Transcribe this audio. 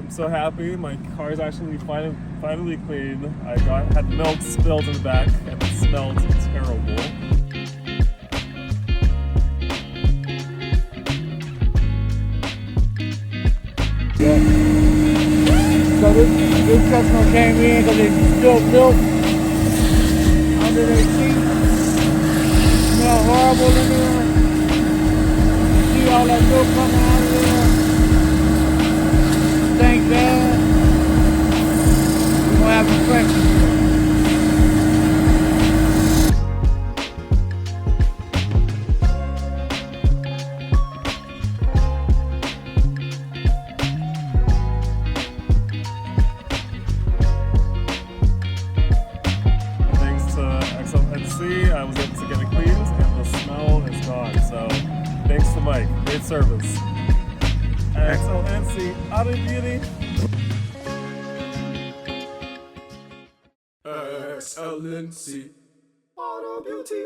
I'm so happy. My car's actually finally clean. I had milk spilled in the back and it smelled terrible. Yeah. So this customer came in because they spilled milk under their seat. It smelled horrible in there. See all that milk coming out of there. Stank bad. We're gonna have infections. Thanks to XLNC, I was able to get it cleaned and the smell is gone. So thanks to Mike, great service. XLNC, out of beauty. XLNC, auto beauty.